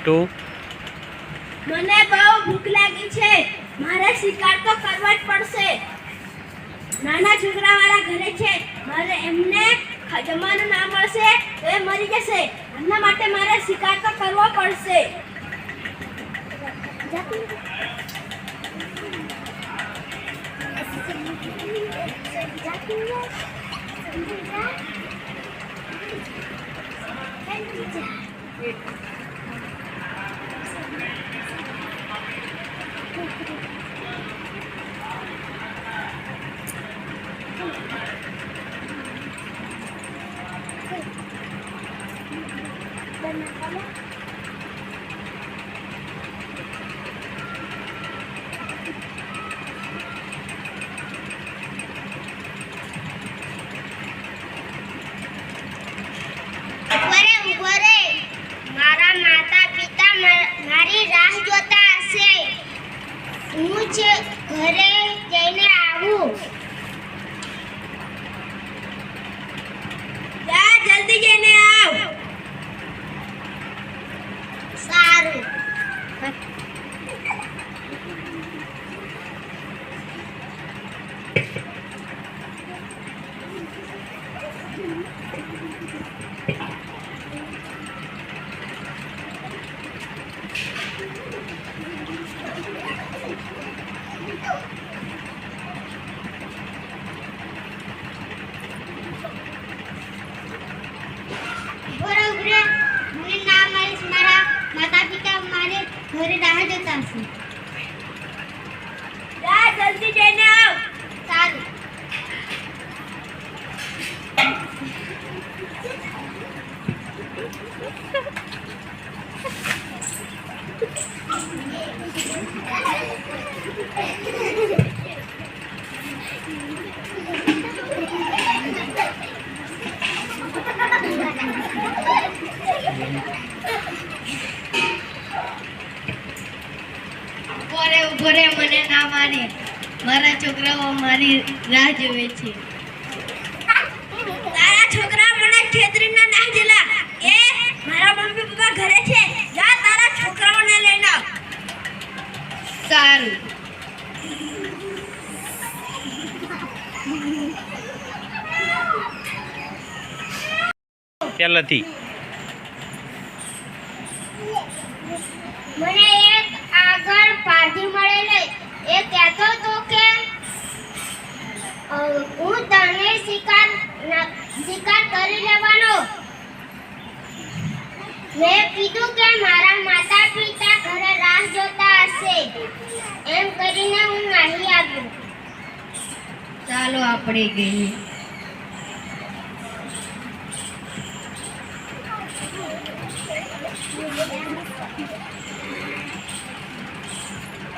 2 મને બહુ ભૂખ લાગી છે, મારે શિકાર તો કરવો જ પડશે. નાના છોકરાવાળા ઘરે છે, મારે એમને જમવાનું ના મળશે તો એ મરી જશે. એમના માટે મારે શિકાર તો કરવો પડશે. મારા માતા પિતા મારી રાહ જોતા હશે. હું જ ઘરે જઈને આવું. જા જલ્દી જઈને આવ. સારું. ઘરે રાહ જોતા હશે. જા જલ્દી જઈને આવ. સારું. ઉભરે મને ના મારે, મારા છોકરાઓ મારી રાહ જોવે છે. તારા છોકરા મને ખેતરીના ના જેલા. એ મારા મમ્મી પપ્પા ઘરે છે, જા તારા છોકરાઓને લઈને આવ. સારું. પહેલાથી મને એક આગળ પારધી મળેલો. એ કહેતો હતો કે હું તને શિકાર કરી લેવાનો. મેં કીધું કે મારા માતા પિતા ઘરે રાહ જોતા હશે. એમ કરીને હું અહીં આવ્યો. ચાલો આપણે ગઈએ.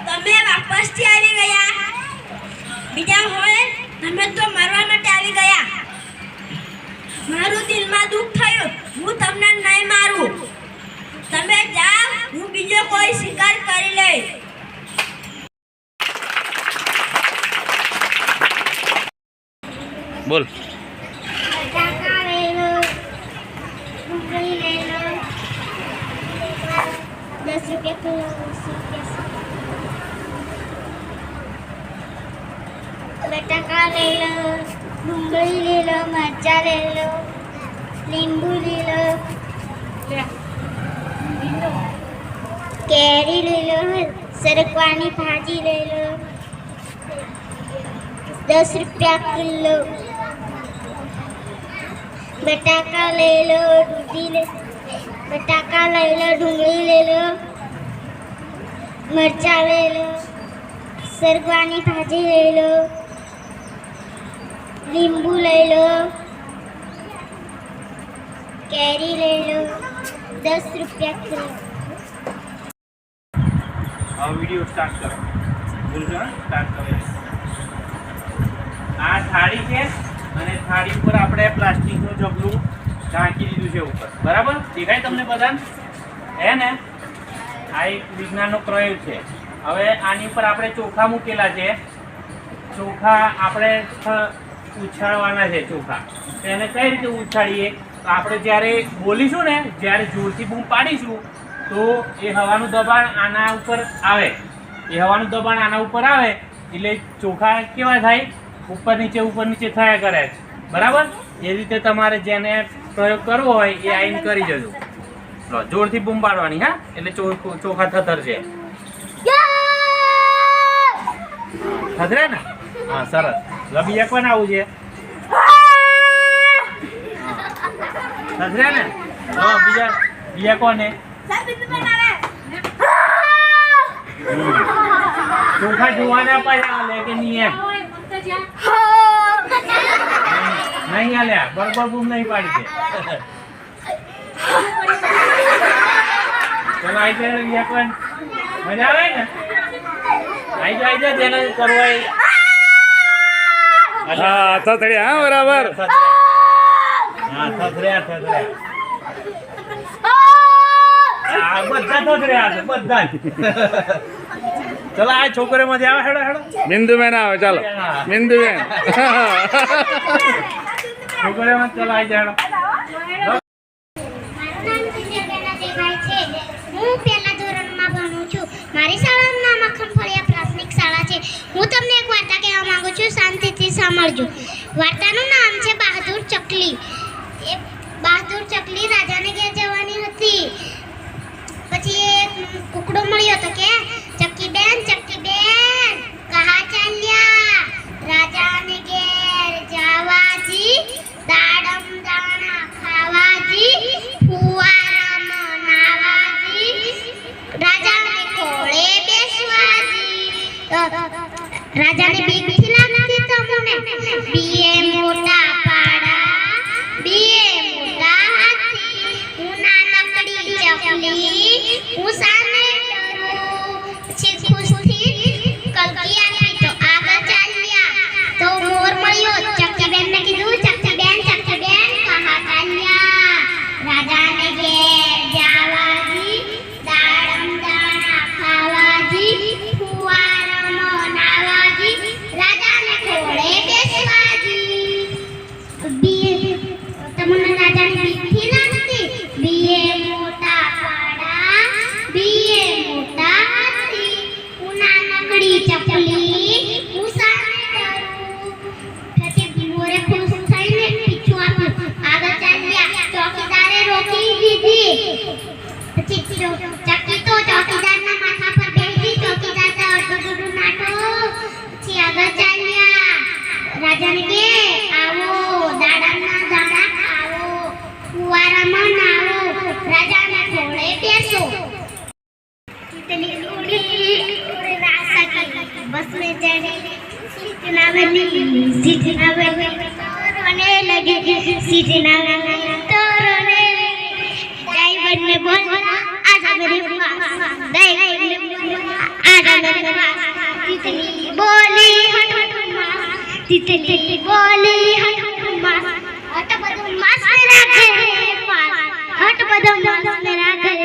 તમે વાપસથી આવી ગયા. બીજા હોય તમે તો મારવા માટે આવી ગયા. મારું દિલમાં દુઃખ થયું. હું તમને નહીં મારું. તમે જાઓ, હું બીજો કોઈ શિકાર કરી લઈશ. બોલ. બટાકા લઈ લો, ડુંગળી લઈ લો. 10 રૂપિયા કિલો. બટાકા લઈ લો, ડુંગળી લઈ લો, મરચાં લઈ લો, લીંબુ લઈ લો, કેરી લઈ લો, સરગવાની ભાજી લઈ લો. 10 રૂપિયા કિલો. બટાકા લઈ લો, બટાકા લઈ લો, ડુંગળી લઈ લો, મરચાં લઈ લો, સરગવાની ભાજી લઈ લો, લીંબુ લઈ લો, કેરી લઈ લો. 10 રૂપિયા કિલો. હવે વિડિયો સ્ટાર્ટ કરો. બોલજો સ્ટાર્ટ કરો. આ થાળી છે અને થાળી ઉપર આપણે પ્લાસ્ટિકનું ઝબલું ઢાંકી દીધું છે ઉપર. બરાબર દેખાય તમને બધાને? હે ને? આ એક વિજ્ઞાનનો પ્રયોગ છે. હવે આની ઉપર આપણે ચોખા મૂકેલા છે. ચોખા આપણે ઉછાળવાના છે. ચોખા તો એને કઈ રીતે ઉછાળીએ? તો આપણે જ્યારે બોલીશું ને, જ્યારે જોરથી બૂમ પાડીશું તો એ હવાનું દબાણ આના ઉપર આવે. એ હવાનું દબાણ આના ઉપર આવે એટલે ચોખા કેવા થાય? ઉપર નીચે થયા કરે. બરાબર? એ રીતે તમારે જેને પ્રયોગ કરવો હોય એ આઈન કરી જજો. લો, જોરથી બૂમ પાડવાની, હા, એટલે ચોખા થતરશે. થતરે ને? હા, સરસ. હવે બીજા કોને આવું છે? થતરે ને? બીજા કોને? ચોખા જોવાના પડ્યા લે કે નહીં એમ? નહીં આલ્યા, બરોબર બૂમ નહીં પાડી છે. ચલો આઈ જાય બીજા કોણ? મજા આવે ને? આઈ જાય જેને કરવું હોય. હા, થથડ્યા, હા, બરાબર. હા, થથડ્યા. આ બધા થથડ્યા છે, બધા જ. ચલો આ છોકરી મજા આવે. હેડો બિંદુબેન આવે, ચાલો બિંદુબેન. છોકરીમાં ચલો આઈ જાય. મારું નામ દિવ્યાબેન દેવાય છે. હું પહેલા ધોરણમાં ભણું છું. મારી શાળાનું નામ અખંડફળિયા પ્રાથમિક શાળા છે. હું તમને એક વાર્તા કહેવા માંગુ છું, શાંતિથી સાંભળજો. વાર્તાનું નામ છે બહાદુર ચકલી. એ બહાદુર ચકલી રાજાને ઘેર જવાની હતી. પછી એક કુકડો મળ્યો તો કે ચક્કી બેન કહા ચાલ્યા? રાજાને ઘેર જવાજી, દાડમ દાણા ખાવાજી, ફુવારામાં નાવાજી, રાજાને ખોળે બેસવાજી. રાજાને બીક નથી લાગતી તમને? બીએ મોટા પાડા, બીએ મોટા હાથી, હું નાનકડી ચકલી, હું સામે ડરું. પછી ખુશથી કલકી આપી તો આગળ ચાલ્યા. તો મોર મળ્યો, ચકીબેનને કીધું, ચકીબેન કહા ચાલ્યા? રાજાને ઘેર જવાજી, દાડમ દાણા ખાવાજી, ફુવારામાં નાવાજી, રાજાને ખોળે બેસવાજી. તમને રાજાને બીક નથી લાગતી? બીએ મોટા પાડા, બીએ મોટા હાથી, હું નાનકડી ચકલી, હું સામે ડરું. પછી મોરે ખુશ થઈને પીછું આપ્યું, આગળ ચાલ્યા. ચોકીદારે રોકી દીધી. પછી ચકી તો ચોકીદારના માથા પર બેસી. ચોકીદાર તો અડધું નાટો. પછી આગળ ચાલ્યા. રાજાને કે આવો, દાડાના દાણા ખાવો, ફુવારામાં નાવો, રાજાને ખોળે બેસો. તિતલી ઉડી ઉડે ના સકી, બસ में चढ़े सीटना बनी रोने लगे, सीटना तो रोने लगे. ड्राइवर ने बोला आजा मेरे पास, ड्राइवर ने बोला आजा मेरे पास. तितली बोली हट मास, तितली बोली हट मास, हट बदमाश मेरा घर पास, हट बदमाश मेरा घर